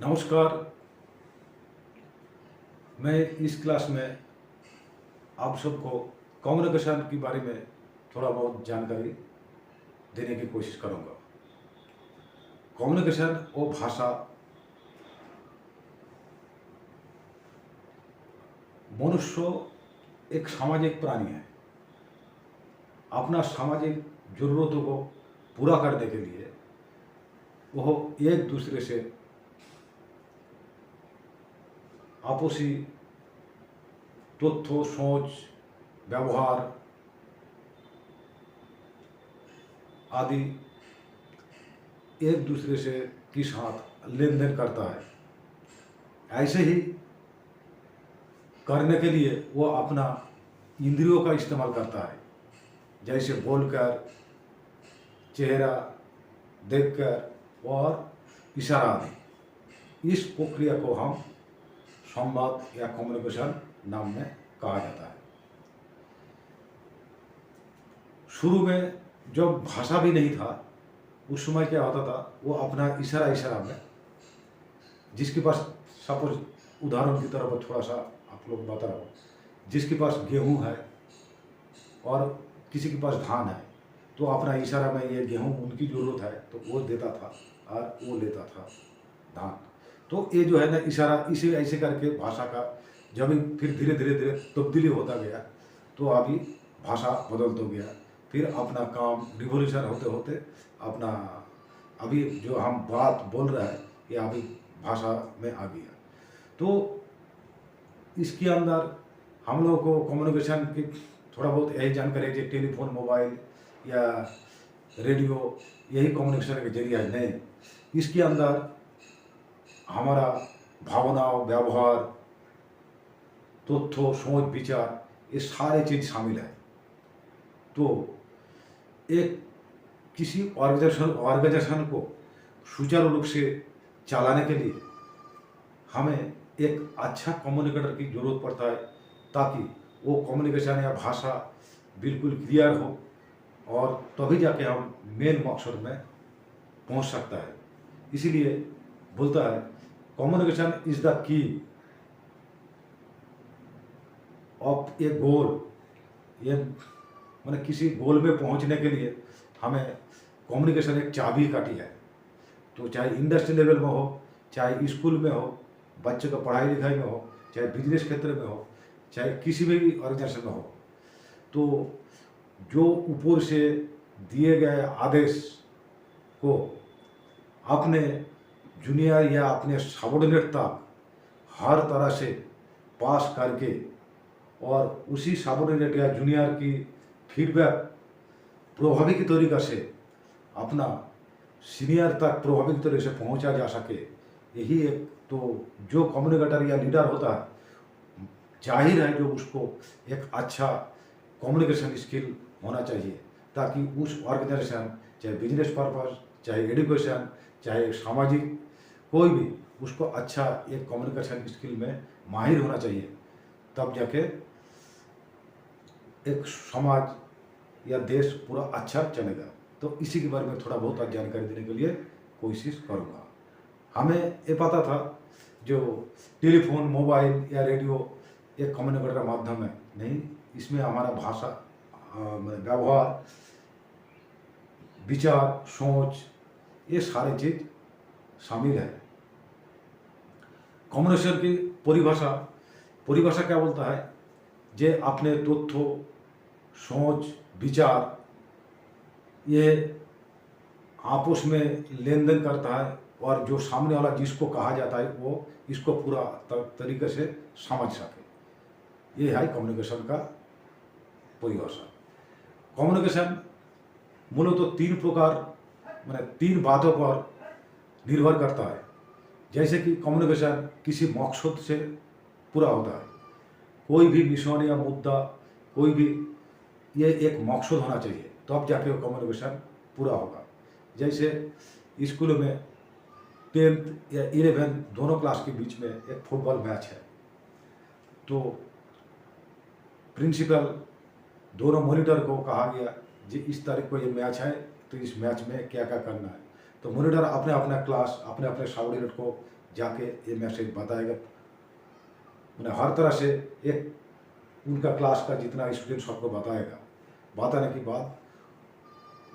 नमस्कार। मैं इस क्लास में आप सबको कम्युनिकेशन के बारे में थोड़ा बहुत जानकारी देने की कोशिश करूंगा। कम्युनिकेशन वो भाषा मनुष्य एक सामाजिक प्राणी है। अपना सामाजिक जरूरतों को पूरा करने के लिए वह एक दूसरे से आपसी तथ्य, सोच, व्यवहार आदि एक दूसरे से के साथ लेन देन करता है। ऐसे ही करने के लिए वो अपना इंद्रियों का इस्तेमाल करता है, जैसे बोलकर, चेहरा देखकर और इशारा आदि। इस प्रक्रिया को हम संवाद या कम्युनिकेशन नाम में कहा जाता है। शुरू में जब भाषा भी नहीं था उस समय क्या होता था, वो अपना इशारा में, जिसके पास सपोज उदाहरण की तरफ थोड़ा सा आप लोग बता रहा हूँ, जिसके पास गेहूं है और किसी के पास धान है, तो अपना इशारा में ये गेहूं उनकी ज़रूरत है तो वो देता था और वो लेता था धान। तो ये जो है ना इशारा, इसे ऐसे करके भाषा का जब फिर धीरे धीरे तब्दीली होता गया तो अभी भाषा बदलता गया। फिर अपना काम रिवोल्यूशन होते होते अपना अभी जो हम बात बोल रहे हैं ये अभी भाषा में आ गया। तो इसके अंदर हम लोगों को कम्युनिकेशन की थोड़ा बहुत यही जानकारी है कि टेलीफोन, मोबाइल या रेडियो यही कम्युनिकेशन का जरिया है। नहीं, इसके अंदर हमारा भावना, व्यवहार, तथ्य, सोच, विचार ये सारे चीज़ शामिल है। तो एक किसी ऑर्गेनाइजेशन को सुचारू रूप से चलाने के लिए हमें एक अच्छा कम्युनिकेटर की जरूरत पड़ता है, ताकि वो कम्युनिकेशन या भाषा बिल्कुल क्लियर हो और तभी जाके हम मेन मकसद में पहुंच सकता है। इसीलिए बोलता है communication is the key of a goal. ये मैंने किसी गोल में पहुंचने के लिए हमें कम्युनिकेशन एक चाबी काठी है। तो चाहे इंडस्ट्री लेवल में हो, चाहे स्कूल में हो, बच्चे को पढ़ाई लिखाई में हो, चाहे बिजनेस क्षेत्र में हो, चाहे किसी भी ऑर्गेनाइजेशन में हो, तो जो ऊपर से दिए गए आदेश को अपने जूनियर या अपने सबॉर्डिनेट तक हर तरह से पास करके और उसी सबॉर्डिनेट या जूनियर की फीडबैक प्रभावी तरीक़ा से अपना सीनियर तक प्रभावी तरीके से पहुंचा जा सके, यही एक तो जो कम्युनिकेटर या लीडर होता है, जाहिर है जो उसको एक अच्छा कम्युनिकेशन स्किल होना चाहिए, ताकि उस ऑर्गेनाइजेशन, चाहे बिजनेस पर्पस, चाहे एजुकेशन, चाहे सामाजिक कोई भी, उसको अच्छा एक कम्युनिकेशन स्किल में माहिर होना चाहिए। तब जाके एक समाज या देश पूरा अच्छा चलेगा। तो इसी के बारे में थोड़ा बहुत आज जानकारी देने के लिए कोशिश करूँगा। हमें ये पता था जो टेलीफोन, मोबाइल या रेडियो एक कम्युनिकेटर का माध्यम है, नहीं, इसमें हमारा भाषा, व्यवहार, विचार, सोच ये सारे चीज़ शामिल है। कम्युनिकेशन की परिभाषा क्या बोलता है, जे अपने तथ्य, सोच, विचार ये आपस में लेन देन करता है और जो सामने वाला जिसको कहा जाता है वो इसको पूरा तरीके से समझ सके। ये है कम्युनिकेशन का परिभाषा। कम्युनिकेशन मूलतः तीन प्रकार, मैंने तीन बातों पर निर्भर करता है। जैसे कि कम्युनिकेशन किसी मकसद से पूरा होता है, कोई भी मिशन या मुद्दा, कोई भी ये एक मकसद होना चाहिए, तो अब जाके वो कम्युनिकेशन पूरा होगा। जैसे स्कूल में 10th या 11 दोनों क्लास के बीच में एक फुटबॉल मैच है, तो प्रिंसिपल दोनों मॉनिटर को कहा गया जी इस तारीख को ये मैच है, तो इस मैच में क्या क्या करना है। तो मॉनिटर अपने अपना क्लास, अपने अपने सबॉर्डिनेट को जाके ये मैसेज बताएगा। मैंने हर तरह से एक उनका क्लास का जितना स्टूडेंट सबको बताएगा। बताने के बाद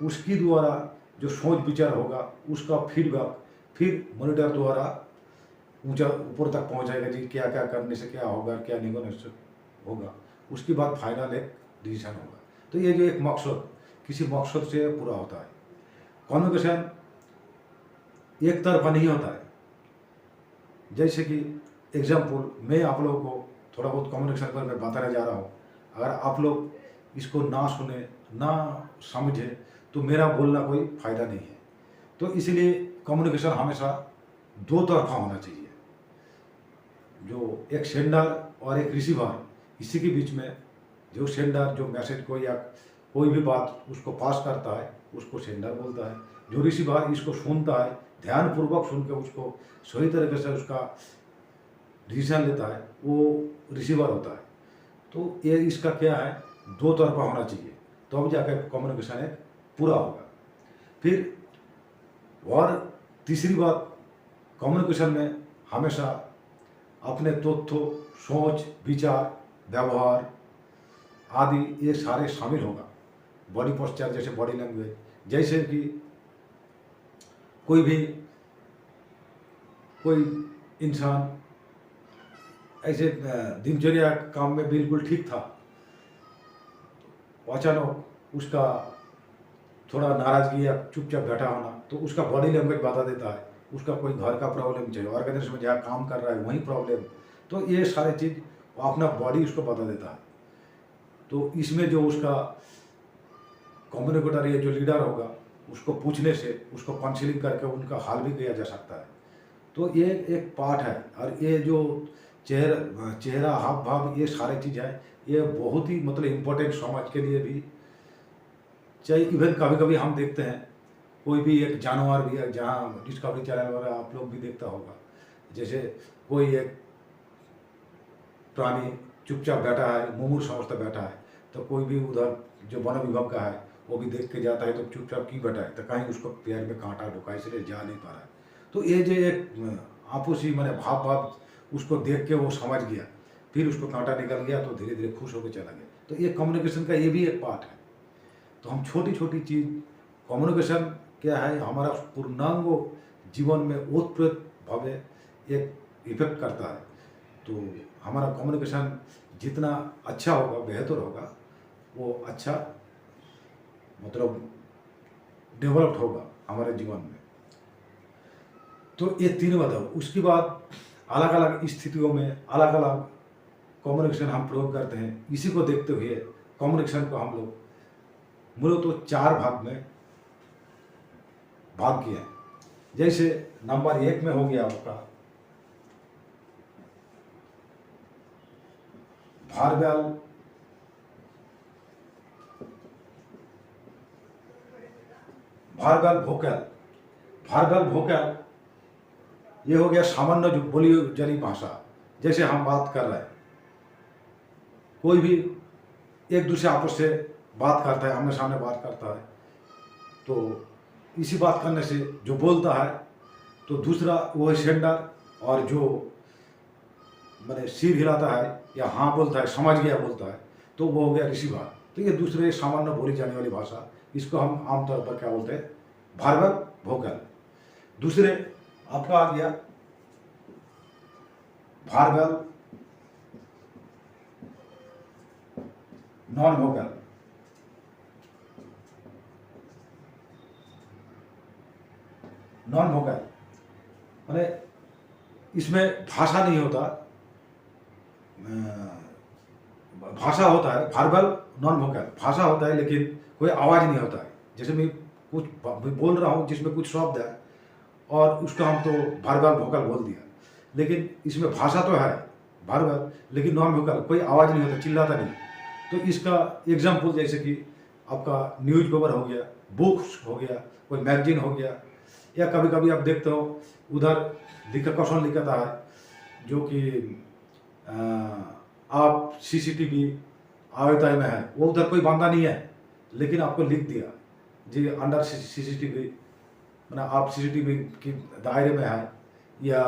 उसकी द्वारा जो सोच विचार होगा उसका फीडबैक फिर मॉनिटर द्वारा ऊंचा ऊपर तक पहुंचाएगा जी, क्या क्या करने से क्या होगा, क्या नहीं करने से होगा। उसके बाद फाइनल एक डिसीजन होगा। तो ये जो एक मकसद किसी मकसद से पूरा होता है। कम्युनिकेशन एक तरफा नहीं होता है। जैसे कि एग्जाम्पल मैं आप लोगों को थोड़ा बहुत कम्युनिकेशन पर मैं बताने जा रहा हूँ। अगर आप लोग इसको ना सुने ना समझे तो मेरा बोलना कोई फ़ायदा नहीं है। तो इसलिए कम्युनिकेशन हमेशा दो तरफा होना चाहिए। जो एक सेंडर और एक रिसीवर, इसी के बीच में जो सेंडर जो मैसेज को या कोई भी बात उसको पास करता है उसको सेंडर बोलता है। जो रिसीवर इसको सुनता है, ध्यानपूर्वक सुन के उसको सही तरीके से उसका डिसीजन लेता है, वो रिसीवर होता है। तो ये इसका क्या है, दो तरफा होना चाहिए, तो अब जाकर कम्युनिकेशन एक पूरा होगा। फिर और तीसरी बात, कम्युनिकेशन में हमेशा अपने तथ्य, सोच, विचार, व्यवहार आदि ये सारे शामिल होगा। बॉडी पोस्चर जैसे बॉडी लैंग्वेज, जैसे कि कोई इंसान ऐसे दिनचर्या काम में बिल्कुल ठीक था, अचानक उसका थोड़ा नाराजगी या चुपचाप बैठा होना, तो उसका बॉडी लैंग्वेज बता देता है उसका कोई घर का प्रॉब्लम चाहिए, ऑर्गेनाइजेशन में जहाँ काम कर रहा है वहीं प्रॉब्लम। तो ये सारे चीज़ अपना बॉडी उसको बता देता है। तो इसमें जो उसका कम्युनिकेटर या जो लीडर होगा उसको पूछने से उसको काउंसलिंग करके उनका हाल भी किया जा सकता है। तो ये एक पार्ट है। और ये जो चेहरा हाव भाव ये सारी चीज़ है, ये बहुत ही मतलब इम्पोर्टेंट समाज के लिए भी। चाहे इवन कभी कभी हम देखते हैं कोई भी एक जानवर भी है, जहाँ डिस्कवरी चैनल वगैरह आप लोग भी देखता होगा, जैसे कोई एक प्राणी चुपचाप बैठा है, मुमुर समझता बैठा है, तो कोई भी उधर जो वन विभाग का है वो भी देख के जाता है तो चुपचाप क्यों बैठा है, तो कहीं उसको पैर में कांटा ढुका इसलिए जा नहीं पा रहा है। तो ये जो एक आपसी मैंने भाव उसको देख के वो समझ गया, फिर उसको कांटा निकल गया तो धीरे धीरे खुश होकर चला गया। तो ये कम्युनिकेशन का ये भी एक पार्ट है। तो हम छोटी छोटी चीज़, कम्युनिकेशन क्या है, हमारा पूर्णांग जीवन में ओतप्रोत भाव एक इफेक्ट करता है। तो हमारा कम्युनिकेशन जितना अच्छा होगा, बेहतर होगा, वो अच्छा मतलब डेवलप्ड होगा हमारे जीवन में। तो ये तीन बताओ। उसके बाद अलग अलग स्थितियों में अलग अलग कम्युनिकेशन हम प्रयोग करते हैं। इसी को देखते हुए कम्युनिकेशन को हम लोग मूलतः चार भाग में भाग किया है। जैसे नंबर 1 में हो गया आपका भारबल वोकल। भारबल वोकल ये हो गया सामान्य जो बोली जानी भाषा, जैसे हम बात कर रहे हैं, कोई भी एक दूसरे आपस से बात करता है, आमने सामने बात करता है, तो इसी बात करने से जो बोलता है तो दूसरा वो है सेंडर, और जो मैंने सिर हिलाता है या हाँ बोलता है, समझ गया बोलता है, तो वो हो गया रिसीवर। तो ये दूसरे सामान्य बोली जाने वाली भाषा, इसको हम आमतौर पर क्या बोलते हैं, भारबल वोकल। दूसरे आपका आ गया भारबल नॉन वोकल। नॉन वोकल माने इसमें भाषा नहीं होता, भाषा होता है। भारबल नॉन वोकल भाषा होता है लेकिन कोई आवाज़ नहीं होता है। जैसे मैं कुछ बोल रहा हूँ जिसमें कुछ शब्द है और उसको हम तो भारबल वोकल बोल दिया, लेकिन इसमें भाषा तो है भारबल, लेकिन नॉन वोकल कोई आवाज़ नहीं होता, चिल्लाता नहीं। तो इसका एग्जाम्पल जैसे कि आपका न्यूज़ पेपर हो गया, बुक्स हो गया, कोई मैगजीन हो गया, या कभी कभी आप देखते हो उधर लिखा क्वेश्चन लिखा है जो कि आप सीसीटीवी आयताय में है, वो उधर कोई बंदा नहीं है लेकिन आपको लिख दिया जी अंडर सीसीटीवी, मतलब आप सीसीटीवी के दायरे में है, या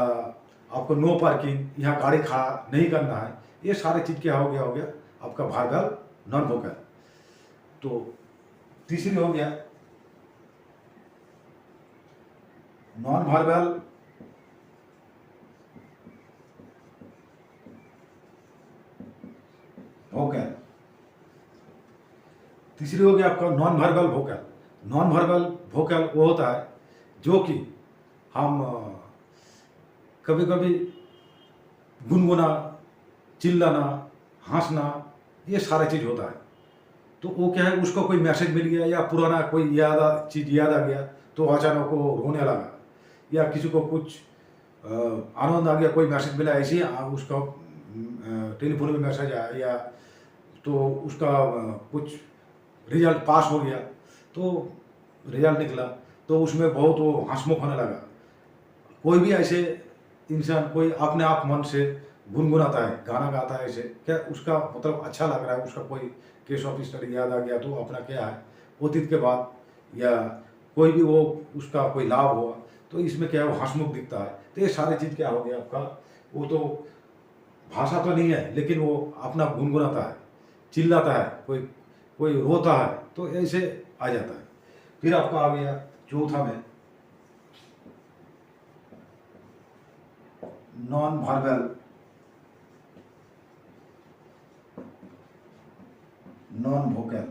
आपको नो पार्किंग, यहाँ गाड़ी खड़ा नहीं करना है, ये सारे चीज़ क्या हो गया आपका वर्बल नॉन वोकल। तो तीसरी हो गया नॉन वर्बल वोकल। तीसरी हो गया आपका non verbal vocal. Non verbal vocal वो होता है जो कि हम कभी कभी गुनगुना, चिल्लाना, हंसना, ये सारा चीज़ होता है। तो वो क्या है, उसको कोई मैसेज मिल गया या पुराना कोई चीज़ याद आ गया तो अचानक वो रोने लगा, या किसी को कुछ आनंद आ गया, कोई मैसेज मिला ऐसे ही उसका टेलीफोन में मैसेज आया, या तो उसका कुछ रिजल्ट पास हो गया, तो रिजल्ट निकला तो उसमें बहुत वो हंसमुख होने लगा। कोई भी ऐसे इंसान कोई अपने आप मन से गुनगुनाता है, गाना गाता है, ऐसे क्या उसका मतलब अच्छा लग रहा है, उसका कोई केस ऑफ स्टडी याद आ गया तो अपना क्या है अतीत के बाद, या कोई भी वो उसका कोई लाभ हुआ तो इसमें क्या है वो हंसमुख दिखता है। तो ये सारी चीज़ क्या हो गया आपका, वो तो भाषा तो नहीं है लेकिन वो अपना गुनगुनाता है, चिल्लाता है, कोई कोई रोता है, तो ऐसे आ जाता है। फिर आपका आ गया चौथा में non verbal non vocal.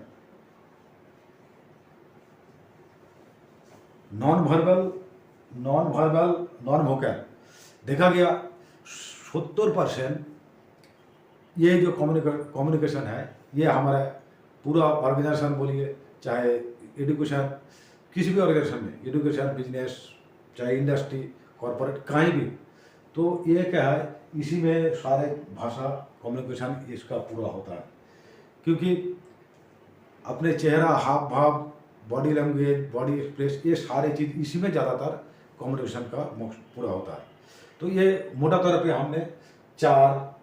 Non vocal देखा गया 70% ये जो कम्युनिकेशन है ये हमारा पूरा ऑर्गेनाइजेशन बोलिए, चाहे एजुकेशन, किसी भी ऑर्गेनाइजेशन में, एजुकेशन, बिजनेस, चाहे इंडस्ट्री, कॉर्पोरेट, कहीं भी, तो ये क्या है इसी में सारे भाषा कम्युनिकेशन इसका पूरा होता है। क्योंकि अपने चेहरा, हाव भाव, बॉडी लैंग्वेज, बॉडी एक्सप्रेस, ये सारे चीज़ इसी में ज़्यादातर कम्युनिकेशन का पूरा होता है। तो ये मोटा तौर पे हमने 4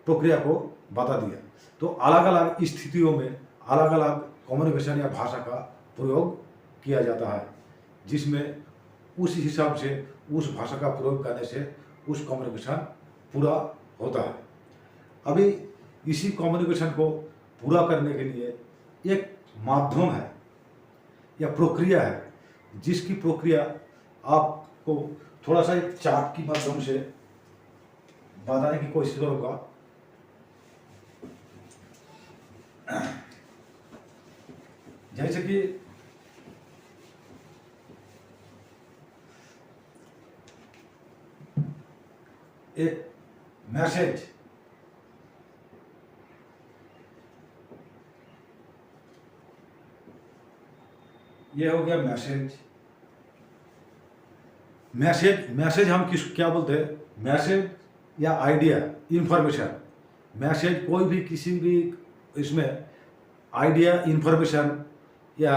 प्रक्रिया को बता दिया। तो अलग अलग स्थितियों में अलग अलग कम्युनिकेशन या भाषा का प्रयोग किया जाता है, जिसमें उस हिसाब से उस भाषा का प्रयोग करने से उस कम्युनिकेशन पूरा होता है। अभी इसी कम्युनिकेशन को पूरा करने के लिए एक माध्यम है या प्रक्रिया है, जिसकी प्रक्रिया आपको थोड़ा सा एक चार्ट की माध्यम से बताने की कोशिश करूँगा। जैसे कि एक मैसेज, ये हो गया मैसेज। मैसेज हम क्या बोलते हैं, मैसेज या आइडिया, इंफॉर्मेशन। मैसेज कोई भी किसी भी इसमें आइडिया, इंफॉर्मेशन या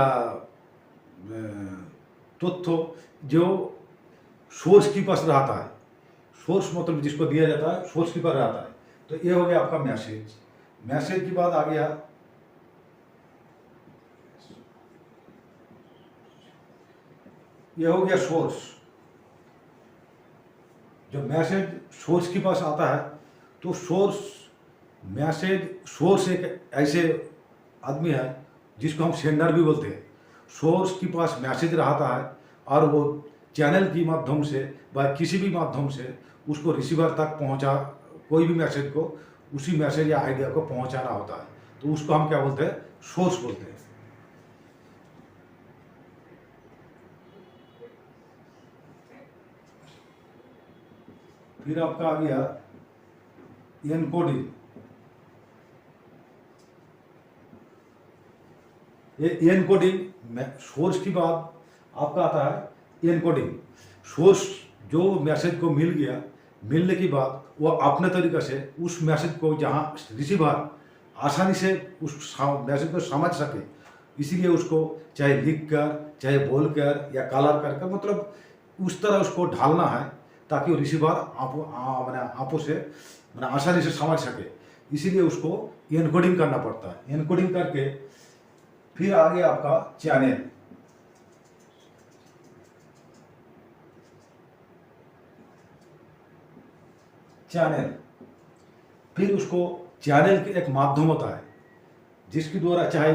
तथ्य जो सोर्स के पास रहता है, सोर्स मतलब जिसको दिया जाता है सोर्स के पास रहता है, तो ये हो गया आपका मैसेज। मैसेज के बाद आ गया ये हो गया सोर्स। जब मैसेज सोर्स के पास आता है तो सोर्स एक ऐसे आदमी है जिसको हम सेंडर भी बोलते हैं। सोर्स के पास मैसेज रहता है और वो चैनल के माध्यम से व किसी भी माध्यम से उसको रिसीवर तक पहुंचा, कोई भी मैसेज को उसी मैसेज या आइडिया को पहुंचाना होता है, तो उसको हम क्या बोलते हैं, सोर्स बोलते हैं। फिर आपका आ गया एनकोडिंग। ये एनकोडिंग सोर्स की बात आपका आता है एनकोडिंग। सोर्स जो मैसेज को मिल गया, मिलने की बाद वो अपने तरीके से उस मैसेज को जहां रिसीवर आसानी से उस मैसेज को समझ सके, इसीलिए उसको चाहे लिख कर, चाहे बोल कर या कलर कर कर, मतलब उस तरह उसको ढालना है ताकि रिसीवर आपो से आसानी से समझ सके, इसीलिए उसको एनकोडिंग करना पड़ता है। एनकोडिंग करके फिर आगे आपका चैनल। चैनल, फिर उसको चैनल के एक माध्यम होता है जिसके द्वारा चाहे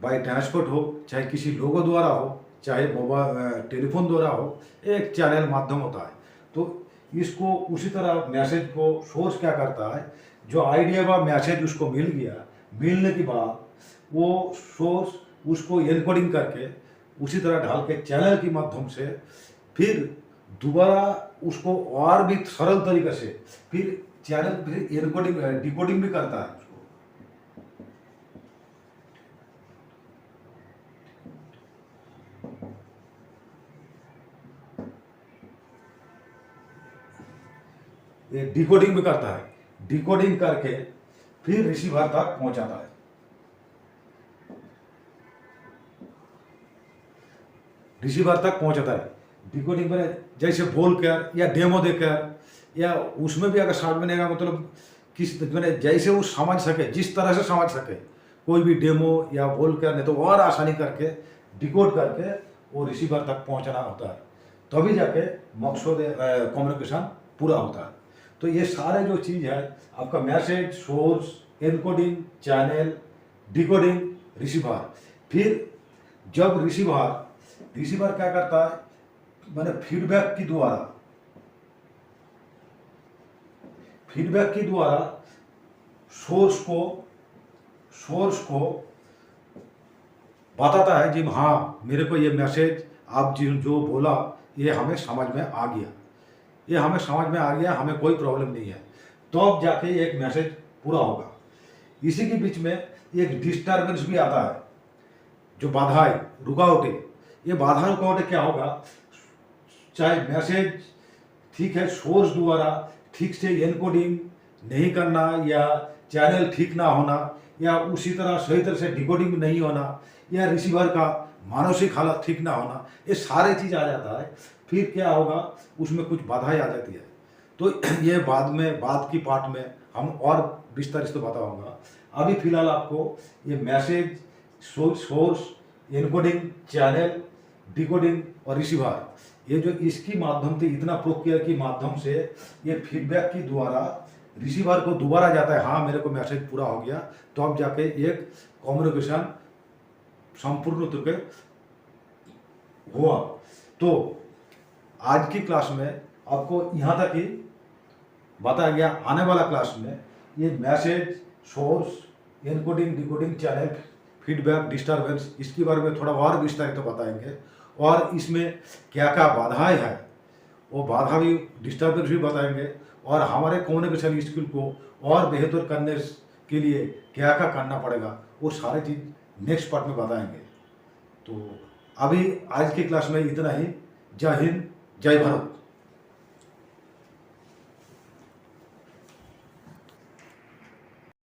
बाय ट्रांसपोर्ट हो, चाहे किसी लोगों द्वारा हो, चाहे मोबाइल टेलीफोन द्वारा हो, एक चैनल माध्यम होता है। तो इसको उसी तरह मैसेज को सोर्स क्या करता है, जो आइडिया का मैसेज उसको मिल गया, मिलने के बाद वो सोर्स उसको एनकोडिंग करके उसी तरह ढाल के चैनल के माध्यम से फिर दोबारा उसको और भी सरल तरीके से फिर चैनल फिर एनकोडिंग डिकोडिंग भी करता है उसको। ये डिकोडिंग भी करता है, डिकोडिंग करके फिर रिसीवर तक पहुंचाता है। रिसीवर तक पहुंचाता है डिकोडिंग में, जैसे बोल कर या डेमो देकर या उसमें भी अगर समझ में नहीं आएगा, मतलब किस मैंने जैसे वो समझ सके, जिस तरह से समझ सके, कोई भी डेमो या बोल कर, नहीं तो और आसानी करके डिकोड करके वो रिसीवर तक पहुंचाना होता है, तभी जाके मकसद कम्युनिकेशन पूरा होता है। तो ये सारे जो चीज़ है आपका message, source, encoding, channel, decoding, receiver. फिर जब रिसीवर क्या करता है, मैंने फीडबैक के द्वारा सोर्स को बताता है जी हाँ, मेरे को ये मैसेज आप जो बोला ये हमें समझ में आ गया, हमें कोई प्रॉब्लम नहीं है, तो अब जाके एक मैसेज पूरा होगा। इसी के बीच में एक डिस्टर्बेंस भी आता है, जो बाधाएं, रुकावटें। ये बाधा रुकावटें क्या होगा, चाहे मैसेज ठीक है सोर्स द्वारा ठीक से एनकोडिंग नहीं करना, या चैनल ठीक ना होना, या उसी तरह सही तरह से डिकोडिंग नहीं होना, या रिसीवर का मानसिक हालत ठीक ना होना, ये सारे चीज़ आ जाता है। फिर क्या होगा, उसमें कुछ बाधाएं आ जाती है। तो ये बाद की पार्ट में हम और विस्तार से बताऊंगा। अभी फिलहाल आपको ये message, source, encoding, channel, decoding और रिसीवर, ये जो इसकी माध्यम से इतना प्रक्रिया के माध्यम से ये फीडबैक के द्वारा रिसीवर को दोबारा जाता है, हाँ मेरे को मैसेज पूरा हो गया, तो अब जाके एक कम्युनिकेशन संपूर्ण रूप से हुआ। तो आज की क्लास में आपको यहाँ तक ही बताया गया। आने वाला क्लास में ये message, source, encoding, decoding, channel, feedback, disturbance, इसके बारे में थोड़ा और विस्तारित तो बताएंगे, और इसमें क्या क्या बाधाएं हैं वो बाधा भी, डिस्टर्बेंस भी बताएंगे, और हमारे कम्युनिकेशन स्किल को और बेहतर करने के लिए क्या क्या करना पड़ेगा वो सारी चीज़ नेक्स्ट पार्ट में बताएंगे। तो अभी आज की क्लास में इतना ही। जय हिंद, जय भारत।